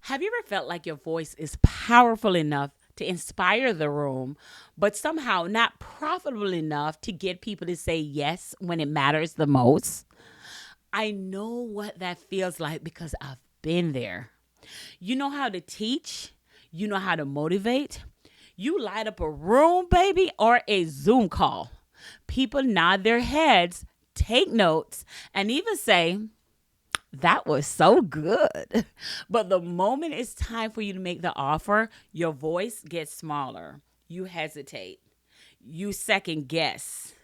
Have you ever felt like your voice is powerful enough to inspire the room, but somehow not profitable enough to get people to say yes when it matters the most? I know what that feels like because I've been there. You know how to teach, you know how to motivate. You light up a room, baby, or a Zoom call. People nod their heads, take notes, and even say, that was so good. But the moment it's time for you to make the offer, your voice gets smaller. You hesitate. You second guess.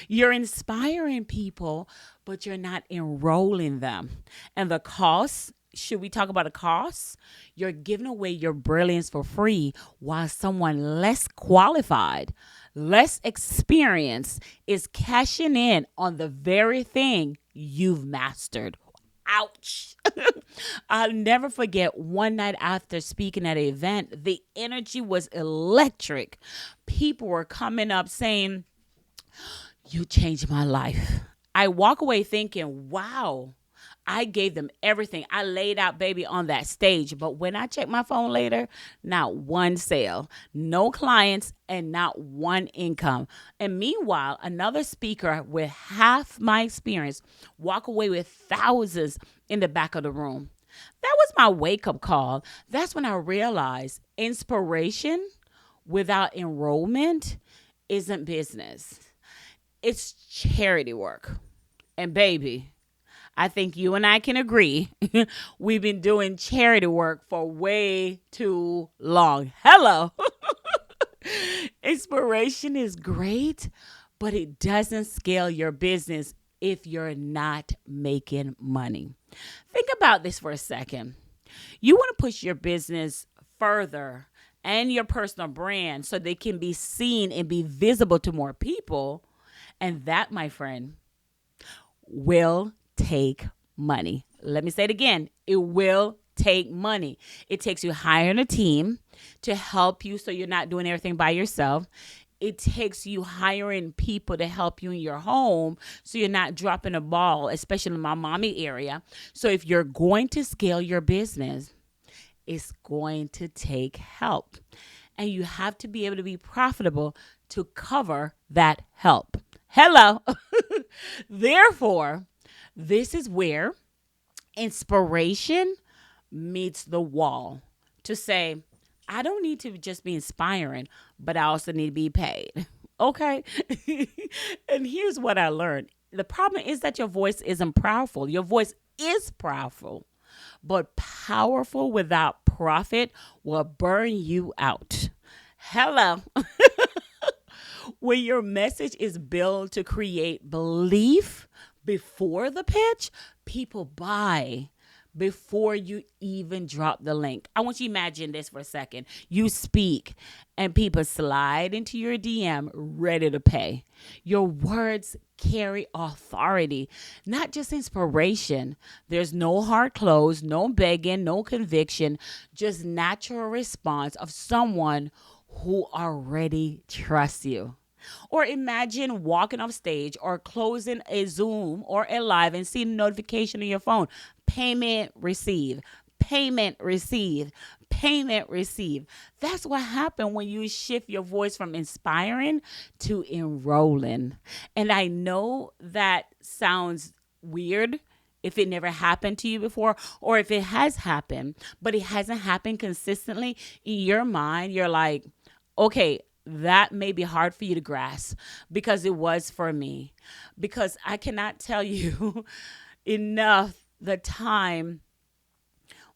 You're inspiring people, but you're not enrolling them. And the cost, should we talk about the cost? You're giving away your brilliance for free while someone less qualified, less experienced is cashing in on the very thing you've mastered. Ouch. I'll never forget one night after speaking at an event, the energy was electric. People were coming up saying, you changed my life. I walk away thinking, wow, I gave them everything. I laid out, baby, on that stage. But when I checked my phone later, not one sale, no clients, and not one income. And meanwhile, another speaker with half my experience walk away with thousands in the back of the room. That was my wake up call. That's when I realized inspiration without enrollment isn't business. It's charity work. And baby, I think you and I can agree. We've been doing charity work for way too long. Hello. Inspiration is great, but it doesn't scale your business if you're not making money. Think about this for a second. You want to push your business further and your personal brand so they can be seen and be visible to more people. And that, my friend, will take money. Let me say it again. It will take money. It takes you hiring a team to help you so you're not doing everything by yourself. It takes you hiring people to help you in your home so you're not dropping a ball, especially in my mommy area. So if you're going to scale your business, it's going to take help. And you have to be able to be profitable to cover that help. Hello. Therefore, this is where inspiration meets the wall to say, I don't need to just be inspiring, but I also need to be paid. Okay. And here's what I learned. The problem is that your voice isn't powerful. Your voice is powerful, but powerful without profit will burn you out. Hello. When your message is built to create belief before the pitch, people buy before you even drop the link. I want you to imagine this for a second. You speak and people slide into your DM ready to pay. Your words carry authority, not just inspiration. There's no hard close, no begging, no conviction, just natural response of someone who already trusts you. Or imagine walking off stage or closing a Zoom or a live and seeing a notification on your phone. Payment received. Payment received. Payment received. That's what happened when you shift your voice from inspiring to enrolling. And I know that sounds weird if it never happened to you before or if it has happened, but it hasn't happened consistently in your mind. You're like, okay, that may be hard for you to grasp because it was for me. Because I cannot tell you enough the time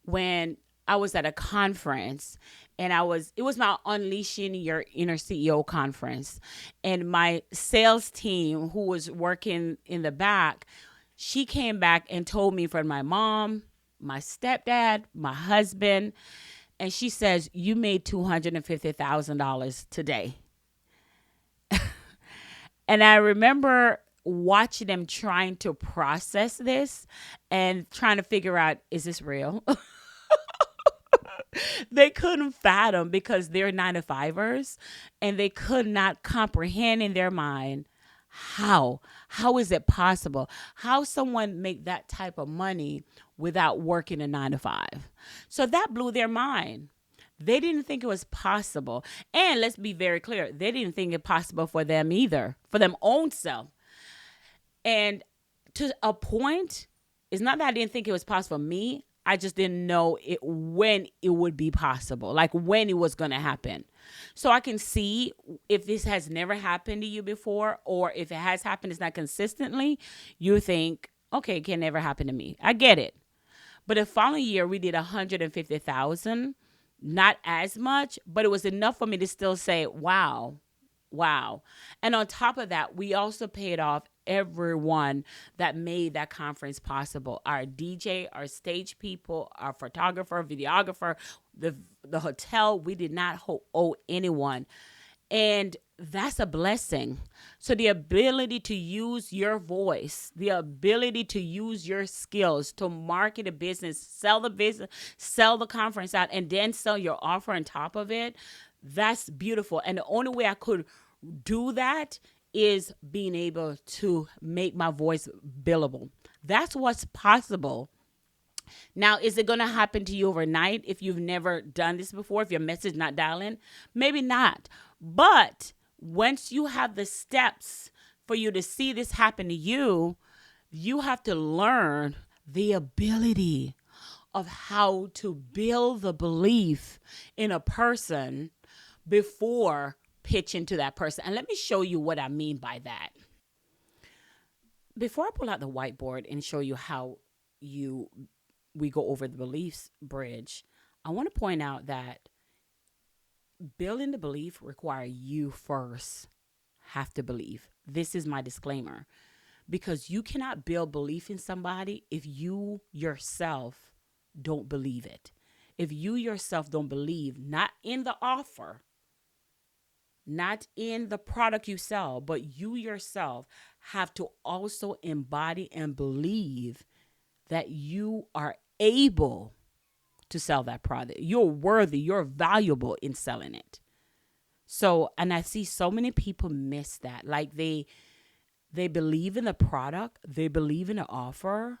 when I was at a conference and it was my Unleashing Your Inner CEO conference. And my sales team who was working in the back, she came back and told me from my mom, my stepdad, my husband, and she says, you made $250,000 today. And I remember watching them trying to process this and trying to figure out, is this real? They couldn't fathom because they're 9 to 5ers and they could not comprehend in their mind How? How is it possible? How someone make that type of money without working a 9 to 5? So that blew their mind. They didn't think it was possible. And let's be very clear, they didn't think it possible for them either, for them own self. And to a point, it's not that I didn't think it was possible for me. I just didn't know it when it would be possible, like when it was going to happen. So I can see if this has never happened to you before, or if it has happened, it's not consistently, you think, okay, it can never happen to me. I get it. But the following year, we did 150,000, not as much, but it was enough for me to still say, wow, wow. And on top of that, we also paid off everyone that made that conference possible. Our DJ, our stage people, our photographer, videographer, the hotel. We did not owe anyone. And that's a blessing. So the ability to use your voice, the ability to use your skills to market a business, sell the business, sell the conference out, and then sell your offer on top of it, that's beautiful. And the only way I could do that is being able to make my voice billable. That's what's possible. Now, is it going to happen to you overnight if you've never done this before, if your message not dialing? Maybe not. But once you have the steps for you to see this happen to you, you have to learn the ability of how to build the belief in a person before pitching to that person. And let me show you what I mean by that. Before I pull out the whiteboard and show you how we go over the beliefs bridge, I want to point out that building the belief requires you first have to believe. This is my disclaimer, because you cannot build belief in somebody if you yourself don't believe it. If you yourself don't believe, not in the offer, not in the product you sell, but you yourself have to also embody and believe that you are able to sell that product. You're worthy, you're valuable in selling it. So, and I see so many people miss that. Like they believe in the product, they believe in the offer,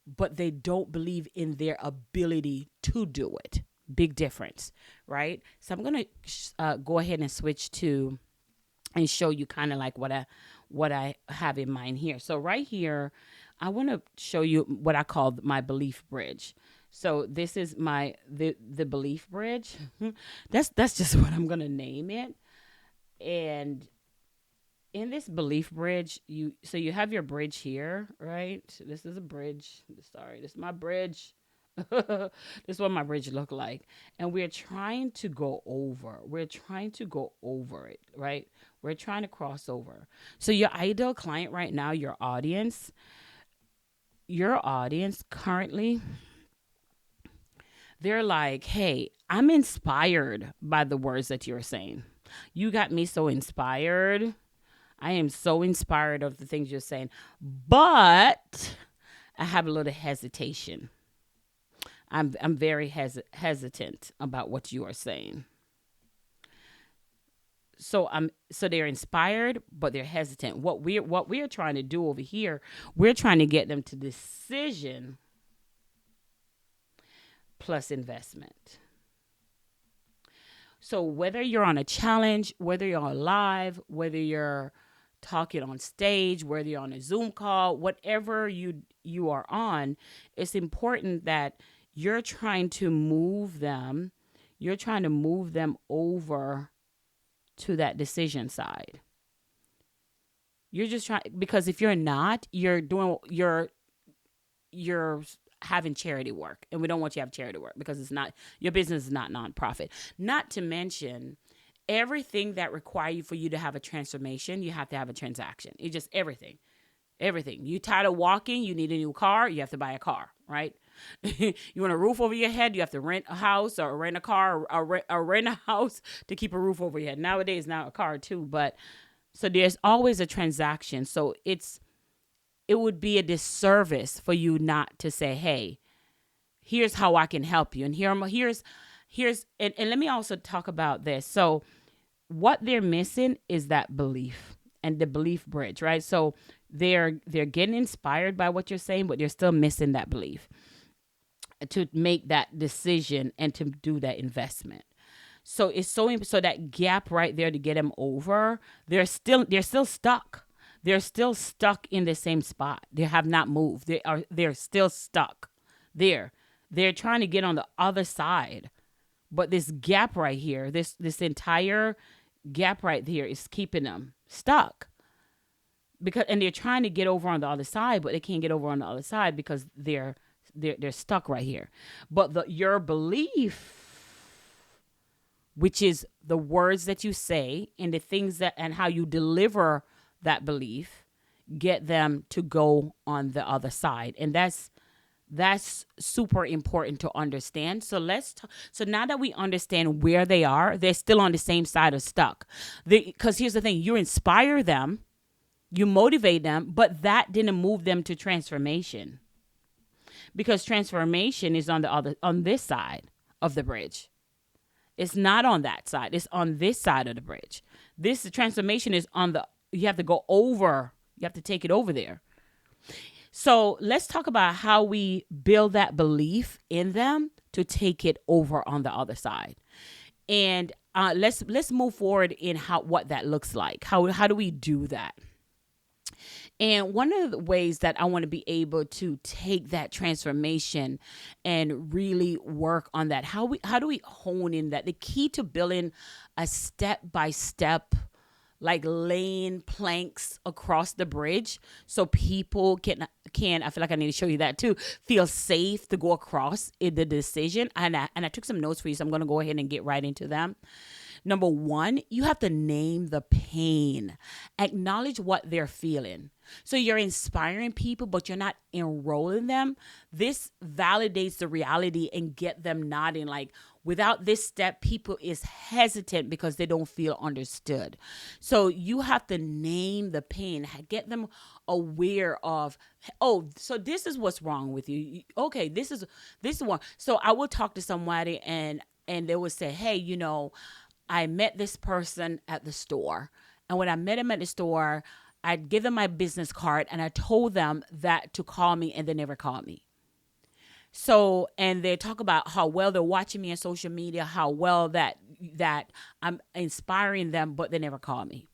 but they don't believe in their ability to do it. Big difference, right? So I'm going to go ahead and switch to and show you kind of like what I have in mind here. So right here, I want to show you what I call my belief bridge. So this is the belief bridge. That's just what I'm going to name it. And in this belief bridge, you have your bridge here, right? This is a bridge. Sorry, this is my bridge. This is what my bridge look like. And we're trying to go over. We're trying to go over it, right? We're trying to cross over. So your ideal client right now, your audience currently, they're like, hey, I'm inspired by the words that you're saying. You got me so inspired. I am so inspired of the things you're saying. But I have a little hesitation. I'm very hesitant about what you are saying. So they're inspired, but they're hesitant. What we're trying to do over here, we're trying to get them to decision plus investment. So whether you're on a challenge, whether you're on live, whether you're talking on stage, whether you're on a Zoom call, whatever you are on, it's important that you're trying to move them over to that decision side. You're just trying, because if you're not, you're having charity work, and we don't want you to have charity work because it's not, your business is not nonprofit. Not to mention everything that requires you for you to have a transformation, you have to have a transaction. It's just everything. You tired of walking, you need a new car, you have to buy a car, right? You want a roof over your head, you have to rent a house or rent a car or rent a house to keep a roof over your head. Nowadays, now a car too, but so there's always a transaction. So it would be a disservice for you not to say, hey, here's how I can help you. And here's and let me also talk about this. So what they're missing is that belief. and the belief bridge, right? So they're getting inspired by what you're saying, but they're still missing that belief to make that decision and to do that investment. So it's so that gap right there to get them over, they're still stuck. They're still stuck in the same spot. They have not moved. They're still stuck there. They're trying to get on the other side. But this gap right here, this entire gap right here is keeping them stuck. And they're trying to get over on the other side, but they can't get over on the other side because they're stuck right here. But your belief, which is the words that you say and the things that and how you deliver that belief, get them to go on the other side. And that's super important to understand. So so now that we understand where they are, they're still on the same side of stuck. Because here's the thing, you inspire them, you motivate them, but that didn't move them to transformation. Because transformation is on this side of the bridge. It's not on that side. It's on this side of the bridge. This transformation is you have to go over. You have to take it over there. So let's talk about how we build that belief in them to take it over on the other side. And let's move forward in what that looks like. How do we do that? And one of the ways that I want to be able to take that transformation and really work on that, how do we hone in that? The key to building a step-by-step, like laying planks across the bridge so people can I feel like I need to show you that too, feel safe to go across in the decision. And I took some notes for you, so I'm going to go ahead and get right into them. Number one, you have to name the pain. Acknowledge what they're feeling. So you're inspiring people, but you're not enrolling them. This validates the reality and get them nodding. Like, without this step, people is hesitant because they don't feel understood. So you have to name the pain. Get them aware of, oh, so this is what's wrong with you. Okay, this is one. So I will talk to somebody and they would say, hey, I met this person at the store. And when I met him at the store, I'd give them my business card and I told them that to call me, and they never called me. So, and they talk about how well they're watching me on social media, how well that I'm inspiring them, but they never call me.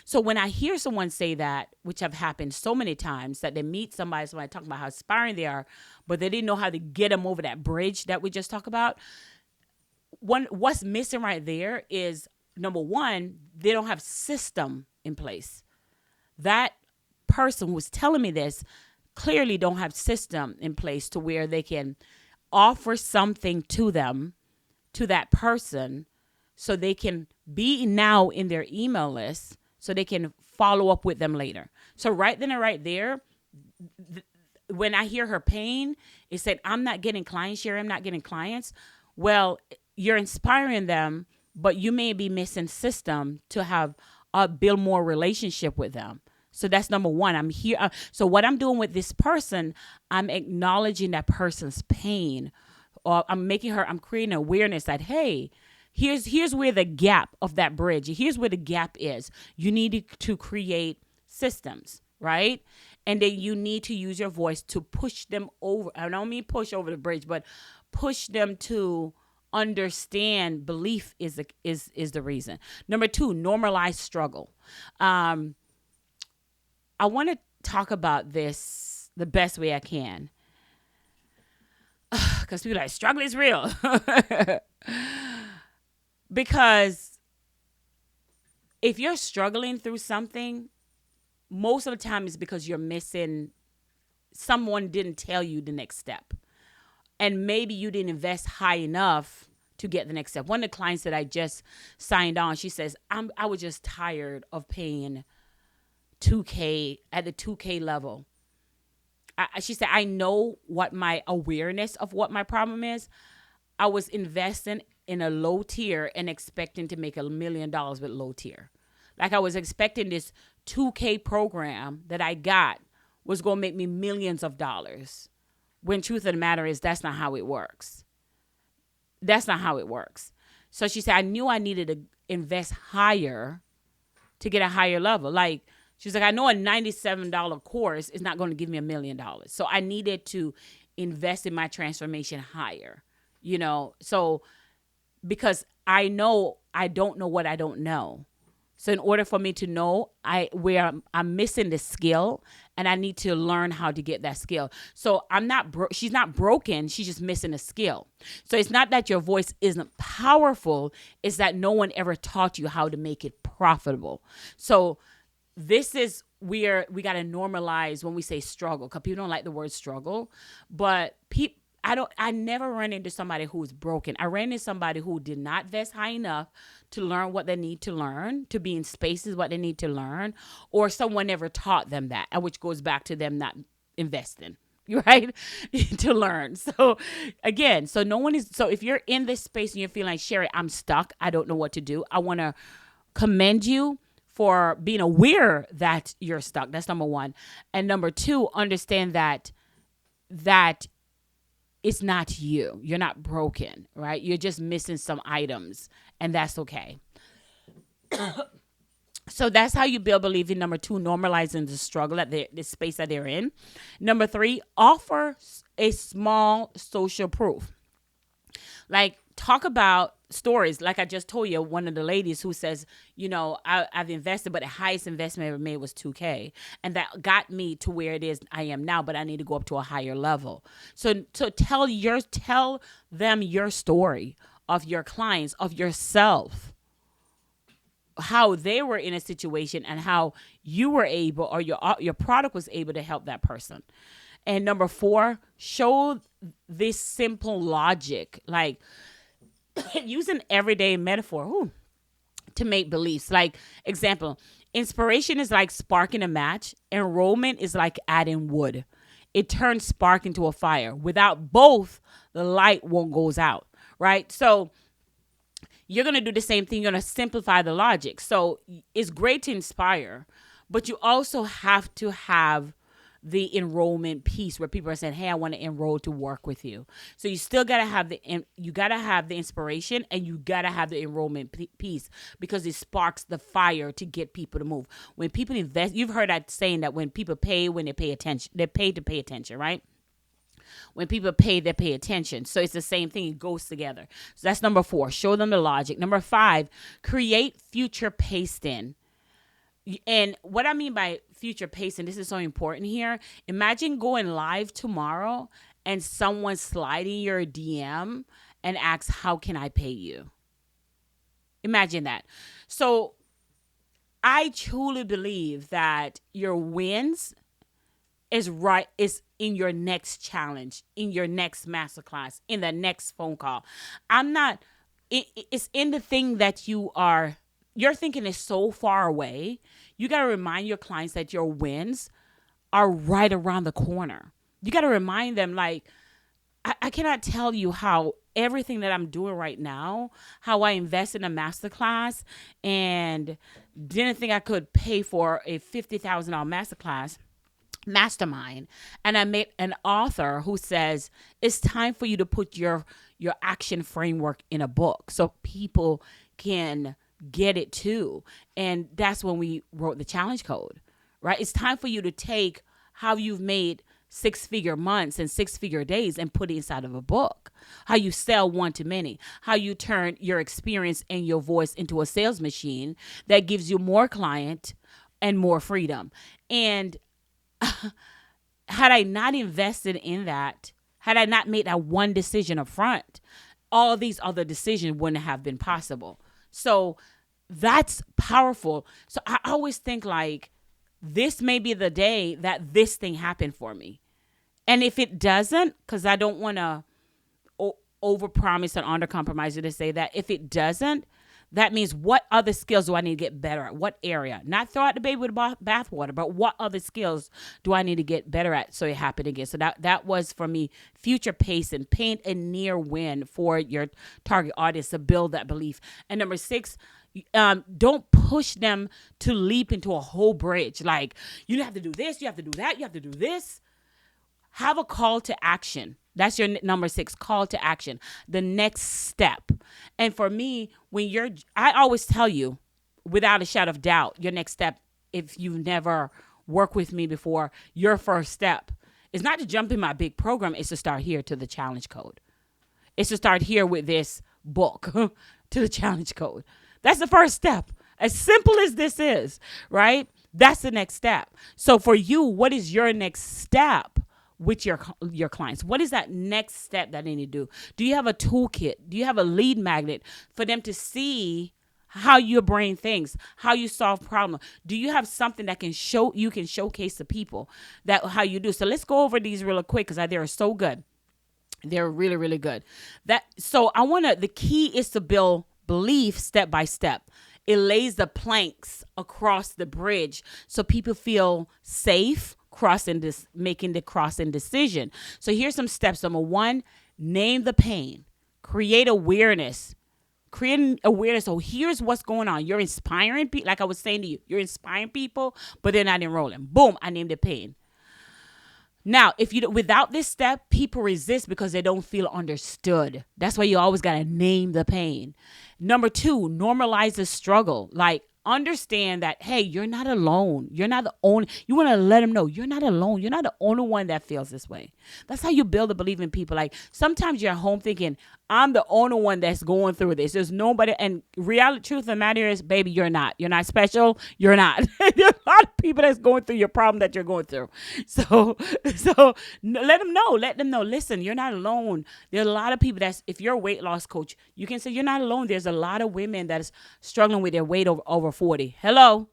So when I hear someone say that, which have happened so many times, that they meet somebody talking about how inspiring they are, but they didn't know how to get them over that bridge that we just talked about. What's missing right there is, number one, they don't have system in place. That person who was telling me this clearly don't have system in place to where they can offer something to that person, so they can be now in their email list, so they can follow up with them later. So right then and right there, when I hear her pain, it said, I'm not getting clients here. I'm not getting clients. Well, you're inspiring them, but you may be missing system to have build more relationship with them. So that's number one. I'm here. So what I'm doing with this person, I'm acknowledging that person's pain, or I'm creating awareness that, hey, here's where the gap of that bridge, here's where the gap is. You need to create systems, right? And then you need to use your voice to push them over. I don't mean push over the bridge, but push them to understand belief is the reason. Number two, normalize struggle. I want to talk about this the best way I can, because people are like, struggle is real. Because if you're struggling through something, most of the time it's because you're missing, someone didn't tell you the next step. And maybe you didn't invest high enough to get the next step. One of the clients that I just signed on, she says, I was just tired of paying $2K at the $2K level. She said, I know what my awareness of what my problem is. I was investing in a low tier and expecting to make $1 million with low tier. Like, I was expecting this $2K program that I got was going to make me millions of dollars. When truth of the matter is, that's not how it works. That's not how it works. So she said, I knew I needed to invest higher to get a higher level. Like, She's like, I know a $97 course is not going to give me $1,000,000. So I needed to invest in my transformation higher, So because I know I don't know what I don't know. So in order for me to know where I'm missing the skill, and I need to learn how to get that skill. So she's not broken. She's just missing a skill. So it's not that your voice isn't powerful. It's that no one ever taught you how to make it profitable. So this is where we got to normalize when we say struggle, because people don't like the word struggle, but I never ran into somebody who's broken. I ran into somebody who did not invest high enough to learn what they need to learn, to be in spaces what they need to learn, or someone never taught them that, which goes back to them not investing, right? To learn. So again, so if you're in this space and you're feeling like, Sherry, I'm stuck, I don't know what to do, I want to commend you for being aware that you're stuck. That's number one. And number two, understand that it's not you. You're not broken, right? You're just missing some items, and that's okay. So that's how you build believing. Number two, normalizing the struggle at the space that they're in. Number three, offer a small social proof. Like, talk about stories. Like I just told you, one of the ladies who says, I've invested, but the highest investment I ever made was $2,000. And that got me to where it is I am now, but I need to go up to a higher level. So tell them your story of your clients, of yourself, how they were in a situation and how you were able, or your product was able to help that person. And number four, show this simple logic, like use an everyday metaphor to make beliefs. Like, example, inspiration is like sparking a match. Enrollment is like adding wood. It turns spark into a fire. Without both, the light won't goes out, right? So you're going to do the same thing. You're going to simplify the logic. So it's great to inspire, but you also have to have the enrollment piece where people are saying, hey, I want to enroll to work with you. So you still got to have the inspiration, and you got to have the enrollment piece, because it sparks the fire to get people to move. When people invest, you've heard that saying that when people pay, when they pay attention, they're paid to pay attention, right? When people pay, they pay attention. So it's the same thing. It goes together. So that's number four. Show them the logic. Number five, create future pacing. And what I mean by future pacing, this is so important here. Imagine going live tomorrow and someone sliding your DM and asks, how can I pay you? Imagine that. So I truly believe that your wins is in your next challenge, in your next masterclass, in the next phone call. It's in the thing that you're thinking is so far away. You got to remind your clients that your wins are right around the corner. You got to remind them, like, I cannot tell you how everything that I'm doing right now, how I invest in a masterclass and didn't think I could pay for a $50,000 masterclass mastermind. And I met an author who says, it's time for you to put your action framework in a book so people can get it too. And that's when we wrote the challenge code, right? It's time for you to take how you've made 6-figure months and 6-figure days and put it inside of a book. How you sell one to many, how you turn your experience and your voice into a sales machine that gives you more client and more freedom. And had I not invested in that, had I not made that one decision up front, all these other decisions wouldn't have been possible. So that's powerful. So I always think, like, this may be the day that this thing happened for me. And if it doesn't, because I don't want to overpromise and undercompromise you to say that, if it doesn't, that means what other skills do I need to get better at? What area? Not throw out the baby with the bathwater, but what other skills do I need to get better at so it happened again? So that was for me, future pacing, paint a near win for your target audience to build that belief. And number 6, don't push them to leap into a whole bridge. Like, you have to do this, you have to do that, you have to do this. Have a call to action. That's your number 6, call to action, the next step. And for me, I always tell you, without a shadow of doubt, your next step if you've never worked with me before, your first step is not to jump in my big program. It's to start here to the challenge code. It's to start here with this book to the challenge code. That's the first step. As simple as this is, right? That's the next step. So for you, what is your next step with your clients? What is that next step that they need to do? Do you have a toolkit? Do you have a lead magnet for them to see how your brain thinks, how you solve problems? Do you have something that you can showcase to people that how you do? So let's go over these real quick because they are so good. They're really, really good. The key is to build belief step by step. It lays the planks across the bridge so people feel safe making the crossing decision. So here's some steps. Number 1, name the pain. Create awareness. So here's what's going on. You're inspiring people. Like I was saying to you, you're inspiring people, but they're not enrolling. Boom, I named the pain. Now, without this step, people resist because they don't feel understood. That's why you always got to name the pain. Number 2, normalize the struggle. Like, understand that, hey, you're not alone. You're not the only. You want to let them know you're not alone. You're not the only one that feels this way. That's how you build a belief in people. Like, sometimes you're at home thinking, I'm the only one that's going through this. There's nobody. And truth of the matter is, baby, you're not. You're not special. You're not. There's a lot of people that's going through your problem that you're going through. So let them know. Let them know. Listen, you're not alone. There are a lot of people if you're a weight loss coach, you can say you're not alone. There's a lot of women that's struggling with their weight over 40. Hello.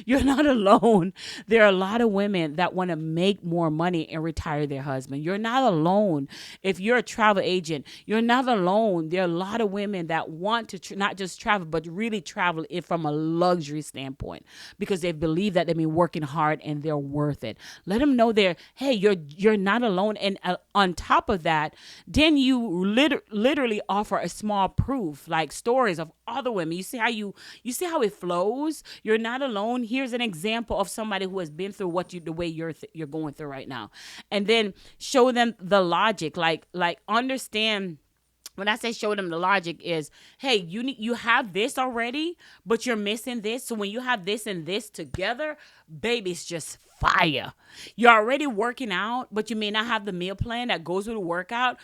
You're not alone. There are a lot of women that want to make more money and retire their husband. You're not alone. If you're a travel agent, you're not alone. There are a lot of women that want to not just travel, but really travel it from a luxury standpoint because they believe that they've been working hard and they're worth it. Let them know you're not alone. And on top of that, then you literally offer a small proof, like stories of other women. You see how it flows. You're not alone. Here's an example of somebody who has been through the way you're going through right now, and then show them the logic. Like understand. When I say show them the logic is, hey, you have this already, but you're missing this. So when you have this and this together, baby, it's just fire. You're already working out, but you may not have the meal plan that goes with the workout.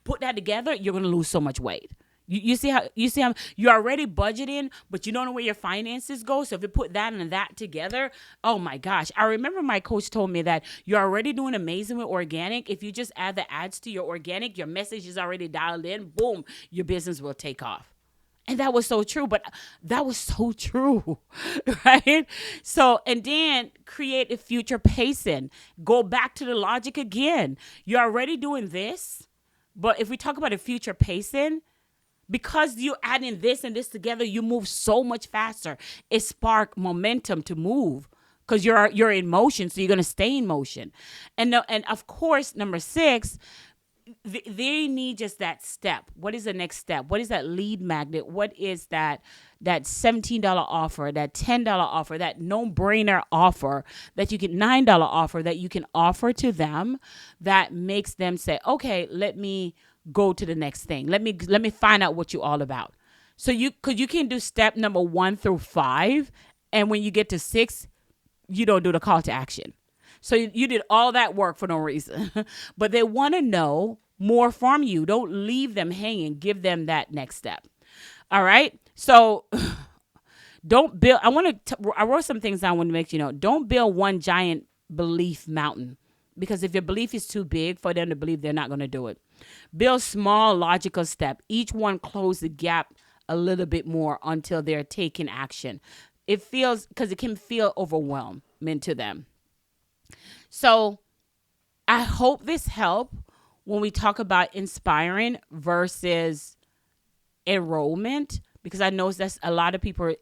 Put that together, you're going to lose so much weight. You see how you're already budgeting, but you don't know where your finances go. So if you put that and that together, oh my gosh. I remember my coach told me that you're already doing amazing with organic. If you just add the ads to your organic, your message is already dialed in, boom, your business will take off. And that was so true, right? So, and then create a future pacing. Go back to the logic again. You're already doing this, but if we talk about a future pacing, because you're adding this and this together, you move so much faster. It sparks momentum to move because you're in motion, so you're going to stay in motion. And of course, number 6, they need just that step. What is the next step? What is that lead magnet? What is that $17 offer, that $10 offer, that no-brainer offer that you can $9 offer that you can offer to them that makes them say, okay, let me go to the next thing. Let me find out what you're all about. So you can do step number 1 through 5, and when you get to 6, you don't do the call to action. So you did all that work for no reason. But they want to know more from you. Don't leave them hanging. Give them that next step. All right. So don't build. I wrote some things down. I want to make you know. Don't build one giant belief mountain, because if your belief is too big for them to believe, they're not going to do it. Build small logical steps. Each one close the gap a little bit more until they're taking action. Because it can feel overwhelming to them. So I hope this helped when we talk about inspiring versus enrollment, because I know that's a lot of people.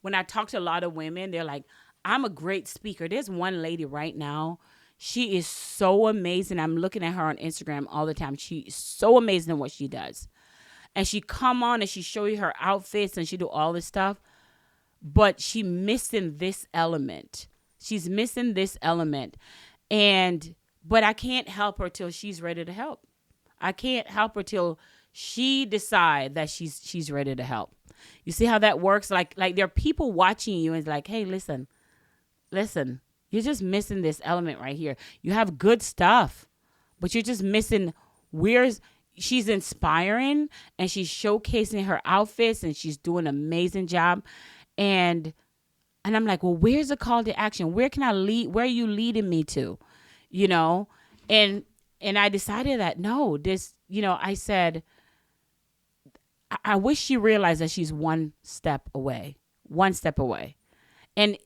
When I talk to a lot of women, they're like, I'm a great speaker. There's one lady right now. She is so amazing. I'm looking at her on Instagram all the time. She is so amazing in what she does. And she come on and she show you her outfits and she do all this stuff. But she missing this element. She's missing this element. But I can't help her till she's ready to help. I can't help her till she decide that she's ready to help. You see how that works? Like there are people watching you and it's like, hey, listen, listen, you're just missing this element right here. You have good stuff, but you're just missing where's she's inspiring and she's showcasing her outfits and she's doing an amazing job. And I'm like, well, where's the call to action? Where can I lead? Where are you leading me to? You know? And I decided that no, this, I said, I wish she realized that she's one step away. One step away. And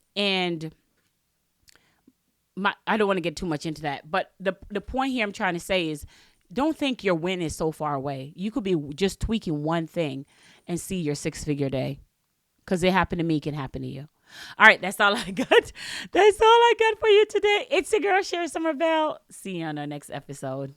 I don't want to get too much into that, but the point here I'm trying to say is don't think your win is so far away. You could be just tweaking one thing and see your 6-figure day. Because it happened to me, can happen to you. All right, that's all I got. That's all I got for you today. It's your girl, Sherry Somerville. See you on our next episode.